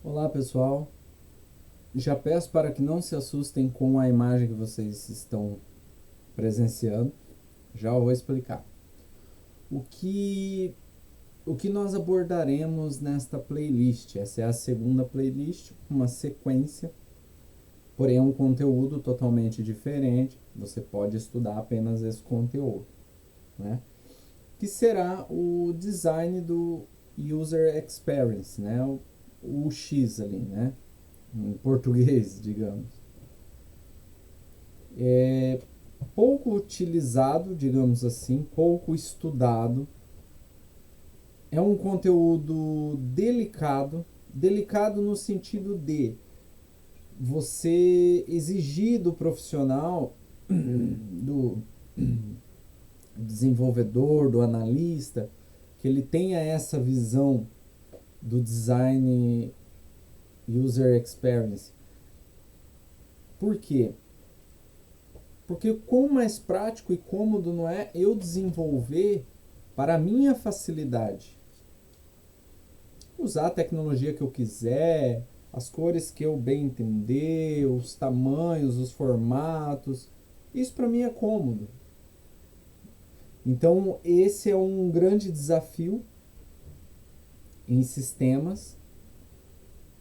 Olá pessoal, já peço para que não se assustem com a imagem que vocês estão presenciando, já vou explicar. O que, o que nós abordaremos nesta playlist? Essa é a segunda playlist, uma sequência, porém é um conteúdo totalmente diferente, você pode estudar apenas esse conteúdo, né? Que será o design do User Experience, né? O X ali, né? Em português, digamos. É pouco utilizado, digamos assim, pouco estudado. É um conteúdo delicado, delicado no sentido de você exigir do profissional, do desenvolvedor, do analista, que ele tenha essa visão do design user experience. Por quê? Porque quão mais prático e cômodo não é eu desenvolver para a minha facilidade. Usar a tecnologia que eu quiser, as cores que eu bem entender, os tamanhos, os formatos. Isso para mim é cômodo. Então, esse é um grande desafio em sistemas,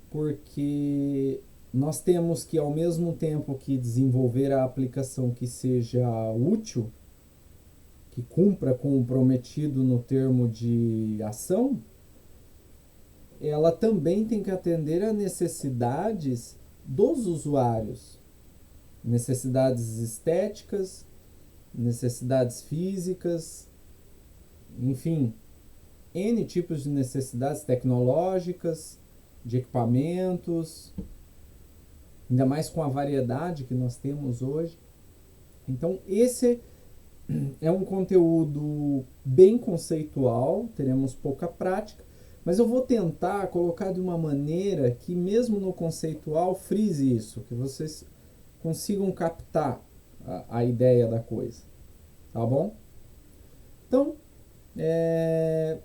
porque nós temos que, ao mesmo tempo que desenvolver a aplicação que seja útil, que cumpra com o prometido no termo de ação, ela também tem que atender a necessidades dos usuários, necessidades estéticas, necessidades físicas, enfim, N tipos de necessidades tecnológicas, de equipamentos, ainda mais com a variedade que nós temos hoje. Então, esse é um conteúdo bem conceitual, teremos pouca prática, mas eu vou tentar colocar de uma maneira que mesmo no conceitual frise isso, que vocês consigam captar a ideia da coisa, tá bom? Então,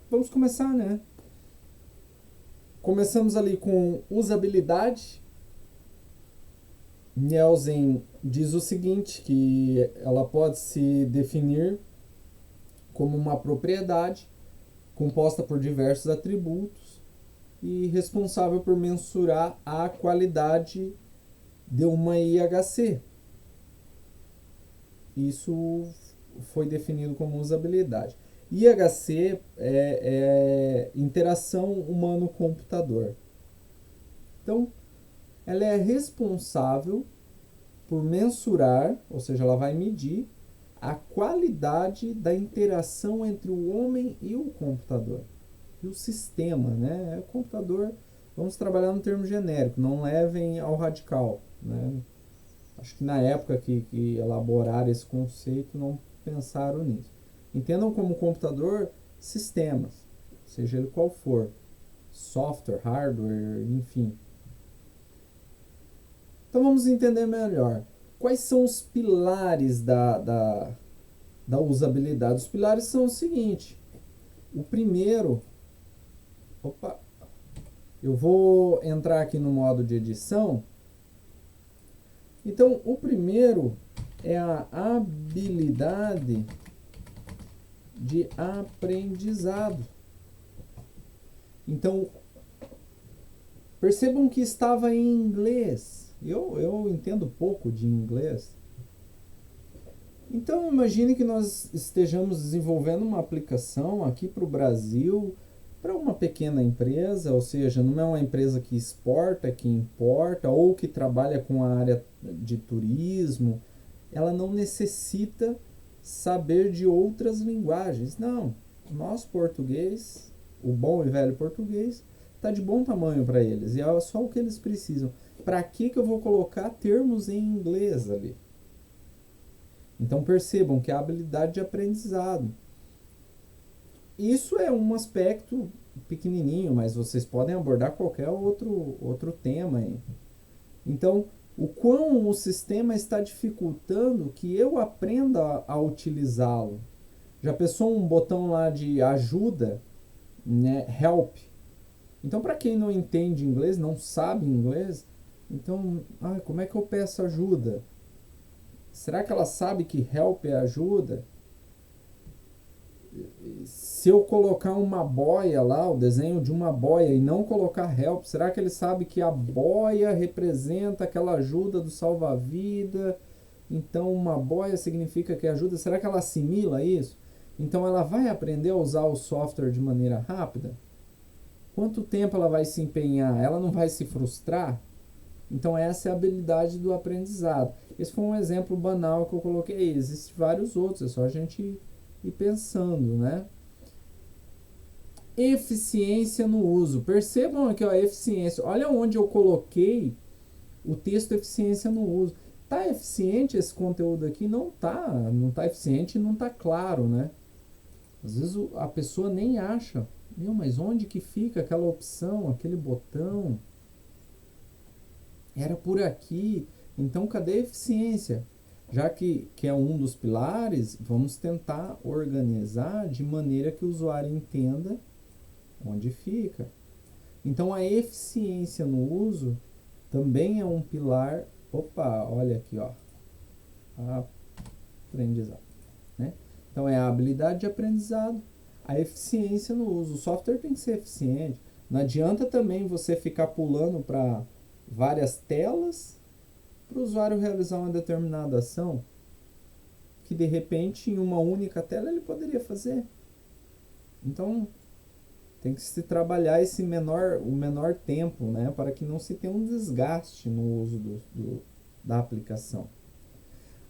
vamos começar, né? Começamos ali com usabilidade. Nielsen diz o seguinte, que ela pode se definir como uma propriedade composta por diversos atributos e responsável por mensurar a qualidade de uma IHC. Isso foi definido como usabilidade. IHC é interação humano-computador. Então, ela é responsável por mensurar, ou seja, ela vai medir a qualidade da interação entre o homem e o computador. E o sistema, né? O computador, vamos trabalhar no termo genérico, não levem ao radical, né? Acho que na época que elaboraram esse conceito não pensaram nisso. Entendam como computador sistemas, seja ele qual for, software, hardware, enfim. Então vamos entender melhor. Quais são os pilares da usabilidade? Os pilares são o seguinte. O primeiro, opa, eu vou entrar aqui no modo de edição. Então, o primeiro é a habilidade de aprendizado. Então, percebam que estava em inglês. Eu entendo pouco de inglês. Então, imagine que nós estejamos desenvolvendo uma aplicação aqui para o Brasil, para uma pequena empresa, ou seja, não é uma empresa que exporta, que importa, ou que trabalha com a área de turismo. Ela não necessita saber de outras linguagens. Não, o nosso português, o bom e velho português, está de bom tamanho para eles. E é só o que eles precisam. Para que eu vou colocar termos em inglês ali? Então percebam que a habilidade de aprendizado. Isso é um aspecto pequenininho, mas vocês podem abordar qualquer outro tema aí. Então, o quão o sistema está dificultando que eu aprenda a utilizá-lo. Já pensou um botão lá de ajuda, né? Help. Então, para quem não entende inglês, não sabe inglês, então, como é que eu peço ajuda? Será que ela sabe que help é ajuda? Se eu colocar uma boia lá, o desenho de uma boia, e não colocar help, será que ele sabe que a boia representa aquela ajuda do salva-vida? Então uma boia significa que ajuda. Será que ela assimila isso? Então ela vai aprender a usar o software de maneira rápida? Quanto tempo ela vai se empenhar? Ela não vai se frustrar? Então essa é a habilidade do aprendizado. Esse foi um exemplo banal que eu coloquei. Existem vários outros, é só a gente ir pensando, né? Eficiência no uso. Percebam aqui, ó, a eficiência. Olha onde eu coloquei o texto eficiência no uso. Tá eficiente esse conteúdo aqui? Não tá. Não tá eficiente e não tá claro, né? Às vezes a pessoa nem acha. Mas onde que fica aquela opção, aquele botão? Era por aqui. Então, cadê a eficiência? Já que é um dos pilares, vamos tentar organizar de maneira que o usuário entenda onde fica. Então, a eficiência no uso também é um pilar. Opa, olha aqui, ó. Aprendizado, né? Então, é a habilidade de aprendizado, a eficiência no uso. O software tem que ser eficiente. Não adianta também você ficar pulando para várias telas para o usuário realizar uma determinada ação que de repente em uma única tela ele poderia fazer. Então tem que se trabalhar o menor tempo, né, para que não se tenha um desgaste no uso da aplicação.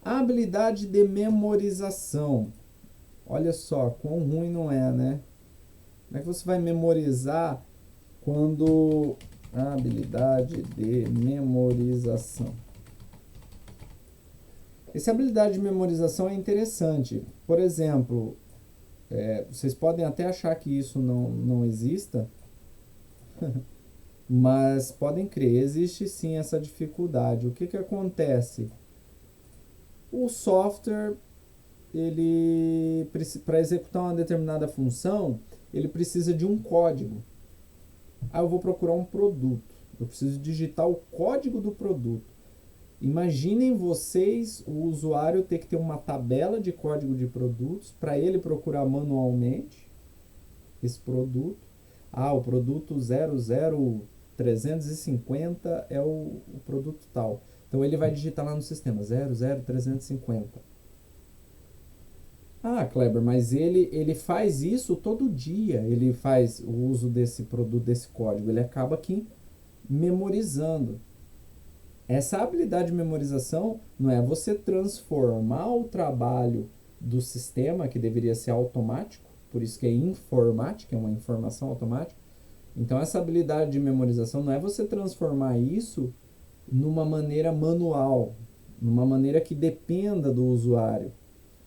A habilidade de memorização. Olha só, quão ruim não é, né? Como é que você vai memorizar quando a habilidade de memorização? Essa habilidade de memorização é interessante. Por exemplo, vocês podem até achar que isso não exista, mas podem crer, existe sim essa dificuldade. O que acontece? O software, ele para executar uma determinada função, ele precisa de um código. Eu vou procurar um produto. Eu preciso digitar o código do produto. Imaginem vocês, o usuário, ter que ter uma tabela de código de produtos para ele procurar manualmente esse produto. O produto 00350 é o produto tal. Então ele vai digitar lá no sistema 00350. Kleber, mas ele faz isso todo dia. Ele faz o uso desse produto, desse código. Ele acaba aqui memorizando. Essa habilidade de memorização não é você transformar o trabalho do sistema, que deveria ser automático, por isso que é informática, é uma informação automática. Então essa habilidade de memorização não é você transformar isso numa maneira manual, numa maneira que dependa do usuário.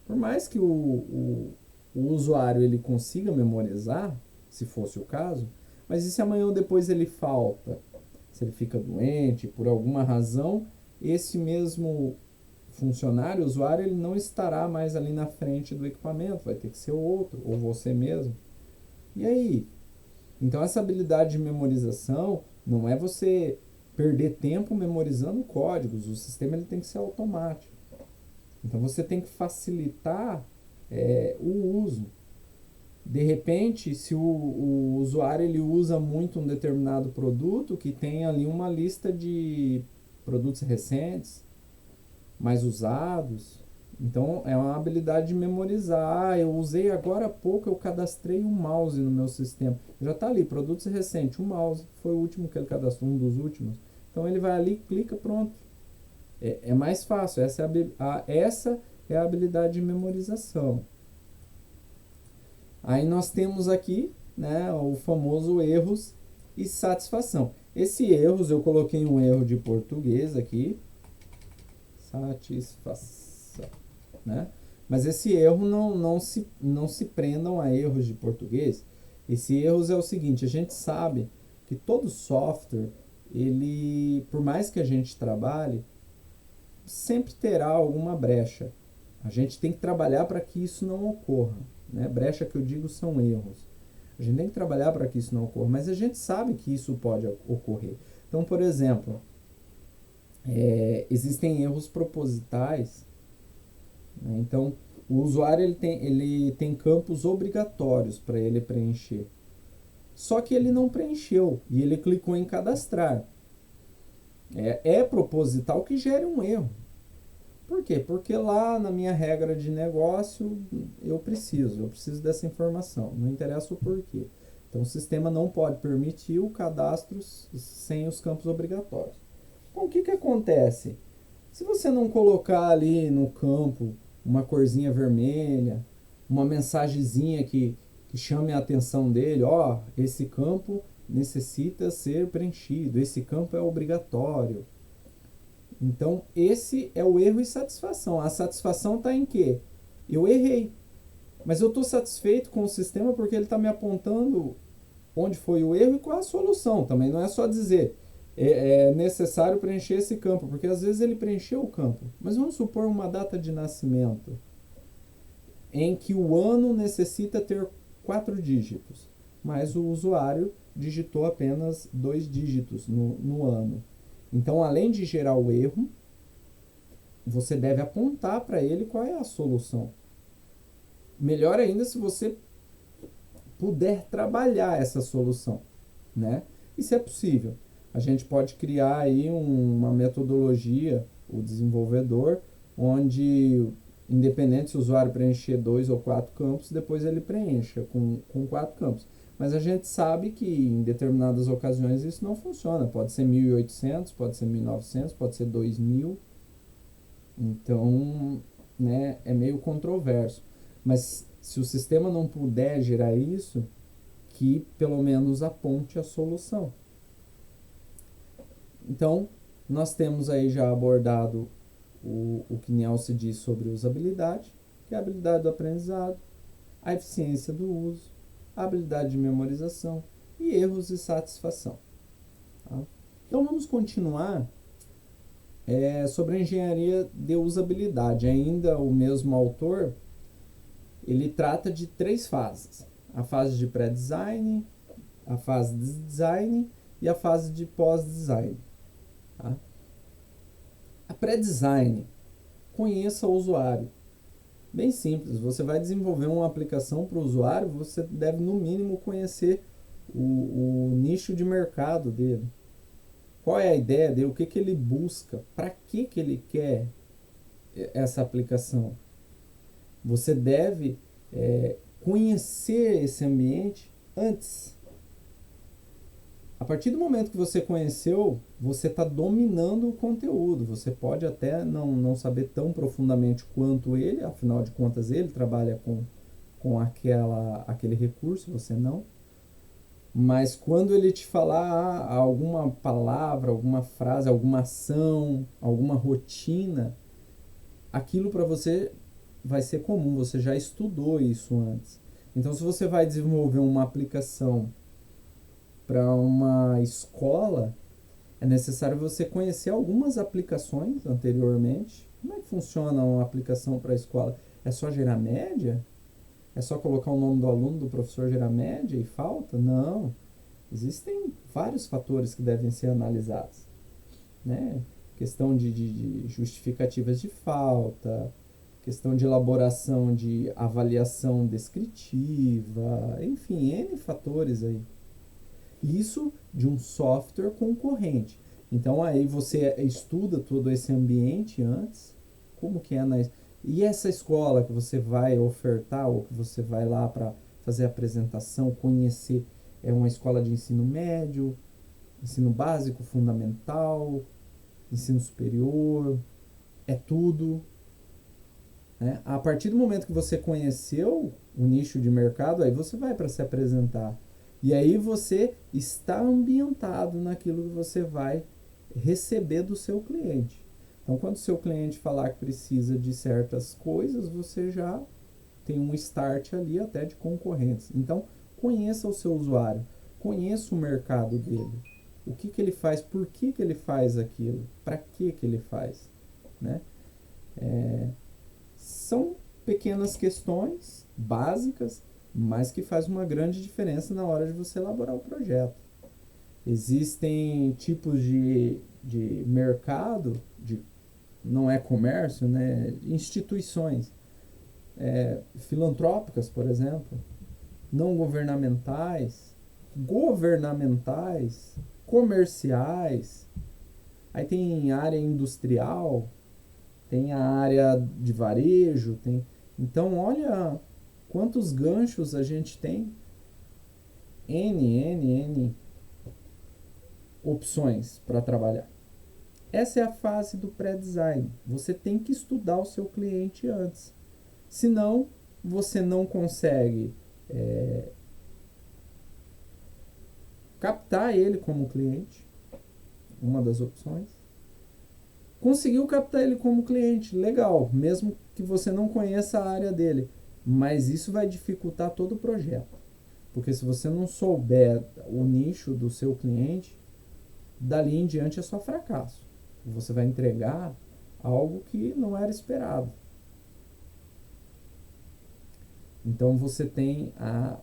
Por mais que o usuário ele consiga memorizar, se fosse o caso, mas e se amanhã ou depois ele falta? Se ele fica doente, por alguma razão, esse mesmo funcionário, usuário, ele não estará mais ali na frente do equipamento, vai ter que ser outro, ou você mesmo. E aí? Então essa habilidade de memorização não é você perder tempo memorizando códigos, o sistema ele tem que ser automático. Então você tem que facilitar o uso. De repente, se o usuário ele usa muito um determinado produto, que tem ali uma lista de produtos recentes, mais usados. Então, é uma habilidade de memorizar. Eu usei agora há pouco, eu cadastrei um mouse no meu sistema. Já está ali, produtos recentes, um mouse. Foi o último que ele cadastrou, um dos últimos. Então, ele vai ali, clica, pronto. É mais fácil. Essa é a habilidade de memorização. Aí nós temos aqui, né, o famoso erros e satisfação. Esse erros, eu coloquei um erro de português aqui. Satisfação, né? Mas esse erro não se prendam a erros de português. Esse erros é o seguinte, a gente sabe que todo software, ele, por mais que a gente trabalhe, sempre terá alguma brecha. A gente tem que trabalhar para que isso não ocorra. Né? Brecha que eu digo são erros. A gente tem que trabalhar para que isso não ocorra, mas a gente sabe que isso pode ocorrer. Então, por exemplo, existem erros propositais, né? Então, o usuário ele tem campos obrigatórios para ele preencher. Só que ele não preencheu e ele clicou em cadastrar. É proposital que gere um erro. Por quê? Porque lá na minha regra de negócio eu preciso dessa informação. Não interessa o porquê. Então o sistema não pode permitir o cadastro sem os campos obrigatórios. Então o que acontece? Se você não colocar ali no campo uma corzinha vermelha, uma mensagenzinha que chame a atenção dele, ó, esse campo necessita ser preenchido, esse campo é obrigatório. Então, esse é o erro e satisfação. A satisfação está em quê? Eu errei, mas eu estou satisfeito com o sistema porque ele está me apontando onde foi o erro e qual a solução. Também não é só dizer é necessário preencher esse campo, porque às vezes ele preencheu o campo. Mas vamos supor uma data de nascimento em que o ano necessita ter 4 dígitos, mas o usuário digitou apenas 2 dígitos no ano. Então, além de gerar o erro, você deve apontar para ele qual é a solução. Melhor ainda se você puder trabalhar essa solução, né? Isso é possível. A gente pode criar aí uma metodologia, o desenvolvedor, onde, independente se o usuário preencher 2 ou 4 campos, depois ele preencha com 4 campos. Mas a gente sabe que em determinadas ocasiões isso não funciona. Pode ser 1.800, pode ser 1.900, pode ser 2.000. Então, né, é meio controverso. Mas se o sistema não puder gerar isso, que pelo menos aponte a solução. Então, nós temos aí já abordado o que Nielsen diz sobre usabilidade, que é a habilidade do aprendizado, a eficiência do uso, a habilidade de memorização e erros e satisfação. Tá? Então, vamos continuar sobre a engenharia de usabilidade. Ainda o mesmo autor, ele trata de 3 fases. A fase de pré-design, a fase de design e a fase de pós-design. Tá? A pré-design, conheça o usuário. Bem simples, você vai desenvolver uma aplicação para o usuário, você deve no mínimo conhecer o nicho de mercado dele. Qual é a ideia dele, o que ele busca, para que ele quer essa aplicação. Você deve conhecer esse ambiente antes. A partir do momento que você conheceu, você está dominando o conteúdo. Você pode até não saber tão profundamente quanto ele, afinal de contas ele trabalha com aquele recurso, você não. Mas quando ele te falar alguma palavra, alguma frase, alguma ação, alguma rotina, aquilo para você vai ser comum, você já estudou isso antes. Então, se você vai desenvolver uma aplicação para uma escola, é necessário você conhecer algumas aplicações anteriormente. Como é que funciona uma aplicação para a escola? É só gerar média? É só colocar o nome do aluno, do professor, gerar média e falta? Não. Existem vários fatores que devem ser analisados, né? Questão de justificativas de falta, questão de elaboração de avaliação descritiva, enfim, N fatores aí. Isso de um software concorrente. Então aí você estuda todo esse ambiente antes, como que é e essa escola que você vai ofertar ou que você vai lá para fazer a apresentação, conhecer, é uma escola de ensino médio, ensino básico, fundamental, ensino superior, é tudo. Né? A partir do momento que você conheceu o nicho de mercado, aí você vai para se apresentar. E aí você está ambientado naquilo que você vai receber do seu cliente. Então, quando o seu cliente falar que precisa de certas coisas, você já tem um start ali até de concorrentes. Então, conheça o seu usuário, conheça o mercado dele. O que ele faz, por que ele faz aquilo, para que ele faz. Né? São pequenas questões básicas mas que faz uma grande diferença na hora de você elaborar o projeto. Existem tipos de mercado, não é comércio, né? Instituições filantrópicas, por exemplo, não governamentais, governamentais, comerciais. Aí tem área industrial, tem a área de varejo, tem. Então olha quantos ganchos a gente tem. N opções para trabalhar. Essa é a fase do pré-design. Você tem que estudar o seu cliente antes. Senão, você não consegue captar ele como cliente. Uma das opções. Conseguiu captar ele como cliente, legal, mesmo que você não conheça a área dele. Mas isso vai dificultar todo o projeto. Porque se você não souber o nicho do seu cliente, dali em diante é só fracasso. Você vai entregar algo que não era esperado. Então você tem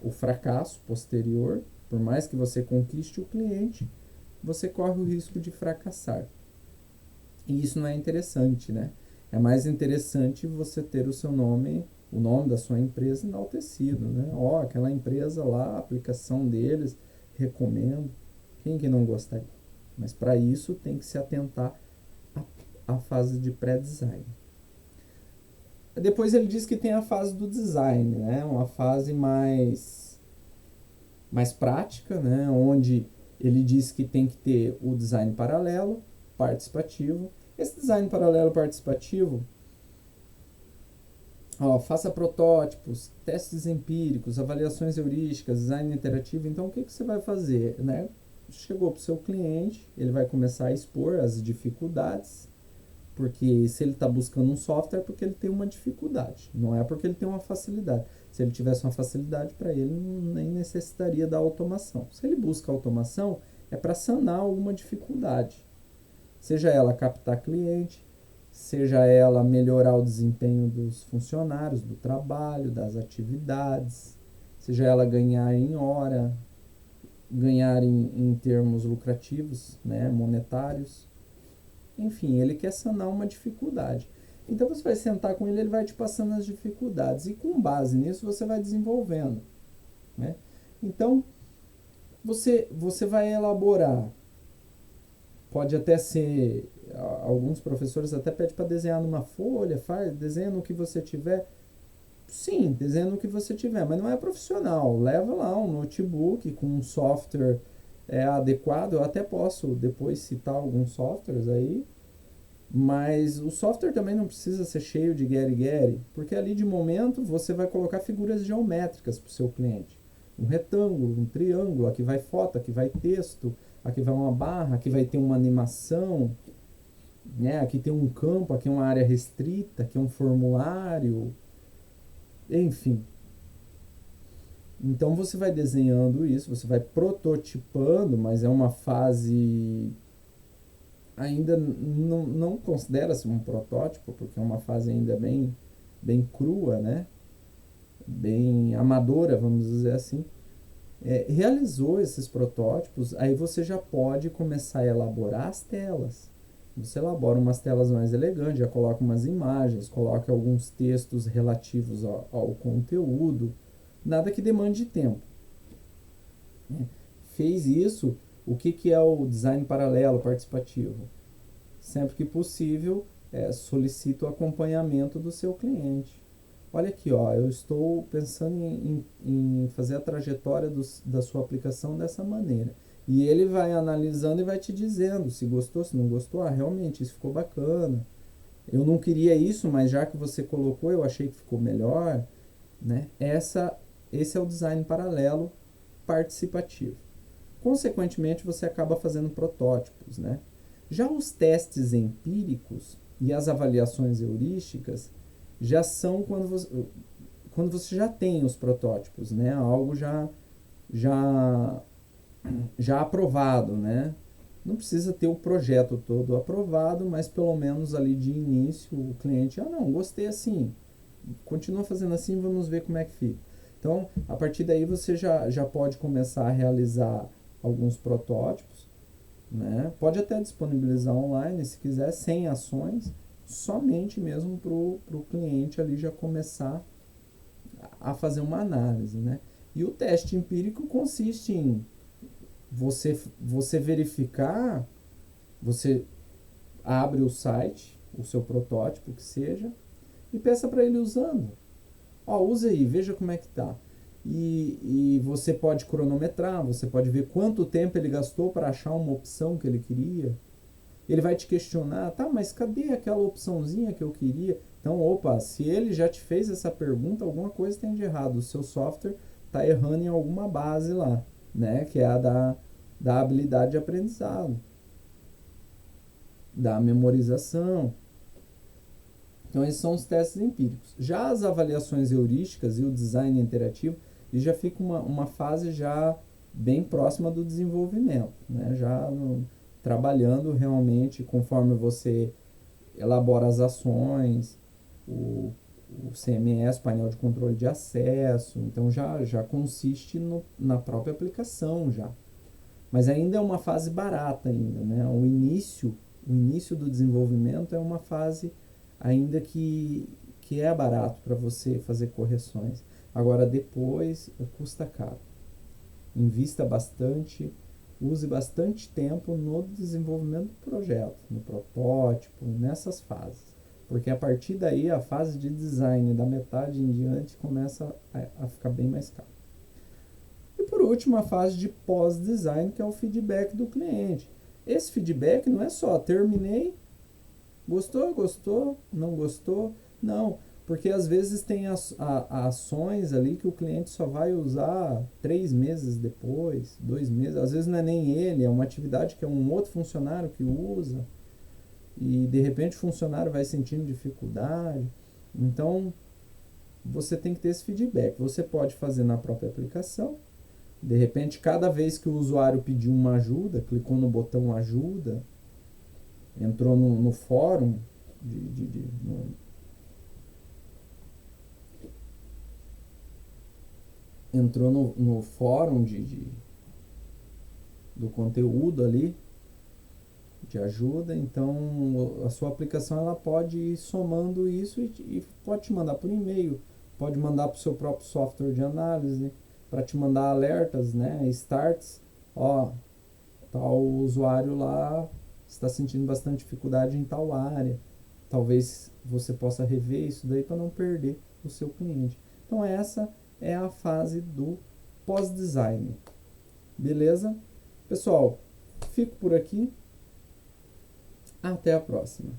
o fracasso posterior, por mais que você conquiste o cliente, você corre o risco de fracassar. E isso não é interessante, né? É mais interessante você ter o seu nome, o nome da sua empresa enaltecido, né? Ó, aquela empresa lá, a aplicação deles, recomendo. Quem que não gostaria? Mas para isso tem que se atentar à fase de pré-design. Depois ele diz que tem a fase do design, né? Uma fase mais prática, né? Onde ele diz que tem que ter o design paralelo, participativo. Esse design paralelo participativo, faça protótipos, testes empíricos, avaliações heurísticas, design interativo. Então, o que você vai fazer, né? Chegou para o seu cliente, ele vai começar a expor as dificuldades, porque se ele está buscando um software é porque ele tem uma dificuldade, não é porque ele tem uma facilidade. Se ele tivesse uma facilidade, para ele nem necessitaria da automação. Se ele busca automação, é para sanar alguma dificuldade. Seja ela captar cliente, seja ela melhorar o desempenho dos funcionários, do trabalho, das atividades, seja ela ganhar em hora, ganhar em termos lucrativos, né, monetários. Enfim, ele quer sanar uma dificuldade. Então você vai sentar com ele, ele vai te passando as dificuldades e com base nisso você vai desenvolvendo, né? Então você vai elaborar. Pode até ser, alguns professores até pedem para desenhar numa folha, desenha no que você tiver. Sim, desenha no que você tiver, mas não é profissional. Leva lá um notebook com um software adequado. Eu até posso depois citar alguns softwares aí, mas o software também não precisa ser cheio de get-get, porque ali de momento você vai colocar figuras geométricas para o seu cliente. Um retângulo, um triângulo, aqui vai foto, aqui vai texto, aqui vai uma barra, aqui vai ter uma animação, né? Aqui tem um campo, aqui é uma área restrita, aqui é um formulário, enfim. Então você vai desenhando isso, você vai prototipando, mas é uma fase ainda não considera-se um protótipo, porque é uma fase ainda bem crua, né? Bem amadora, vamos dizer assim. Realizou esses protótipos, aí você já pode começar a elaborar as telas. Você elabora umas telas mais elegantes, já coloca umas imagens, coloca alguns textos relativos ao conteúdo, nada que demande tempo. Fez isso, o que é o design paralelo participativo? Sempre que possível, solicita o acompanhamento do seu cliente. Olha aqui, eu estou pensando em fazer a trajetória da sua aplicação dessa maneira. E ele vai analisando e vai te dizendo se gostou, se não gostou. Realmente, isso ficou bacana. Eu não queria isso, mas já que você colocou, eu achei que ficou melhor. Né? Esse é o design paralelo participativo. Consequentemente, você acaba fazendo protótipos. Né? Já os testes empíricos e as avaliações heurísticas já são quando você já tem os protótipos, né? Algo já aprovado, né? Não precisa ter o projeto todo aprovado, mas pelo menos ali de início o cliente, não, gostei assim, continua fazendo assim, vamos ver como é que fica. Então, a partir daí você já pode começar a realizar alguns protótipos, né? Pode até disponibilizar online, se quiser, sem ações, somente mesmo para o cliente ali já começar a fazer uma análise, né? E o teste empírico consiste em você verificar, você abre o site, o seu protótipo que seja, e peça para ele usando. Ó, usa aí, veja como é que tá. E você pode cronometrar, você pode ver quanto tempo ele gastou para achar uma opção que ele queria. Ele vai te questionar, tá, mas cadê aquela opçãozinha que eu queria? Então, opa, se ele já te fez essa pergunta, alguma coisa tem de errado. O seu software está errando em alguma base lá, né? Que é a da habilidade de aprendizado, da memorização. Então, esses são os testes empíricos. Já as avaliações heurísticas e o design interativo, ele já fica uma fase já bem próxima do desenvolvimento, né? Já trabalhando realmente conforme você elabora as ações, o CMS, painel de controle de acesso, então já consiste na própria aplicação já. Mas ainda é uma fase barata ainda, né? O início do desenvolvimento é uma fase ainda que é barato para você fazer correções. Agora depois custa caro. Invista bastante, use bastante tempo no desenvolvimento do projeto, no protótipo, nessas fases. Porque a partir daí a fase de design da metade em diante começa a ficar bem mais caro. E por último, a fase de pós-design, que é o feedback do cliente. Esse feedback não é só terminei, gostou, gostou, não gostou, não. Porque às vezes tem ações ali que o cliente só vai usar 3 meses depois, 2 meses. Às vezes não é nem ele, é uma atividade que é um outro funcionário que usa. E de repente o funcionário vai sentindo dificuldade. Então você tem que ter esse feedback. Você pode fazer na própria aplicação. De repente, cada vez que o usuário pediu uma ajuda, clicou no botão ajuda, entrou no fórum, entrou no fórum do conteúdo ali, de ajuda, então a sua aplicação ela pode ir somando isso e pode te mandar por e-mail, pode mandar para o seu próprio software de análise, para te mandar alertas, né, starts, ó, tal usuário lá está sentindo bastante dificuldade em tal área, talvez você possa rever isso daí para não perder o seu cliente. Então essa é a fase do pós-design, beleza? Pessoal, fico por aqui. Até a próxima.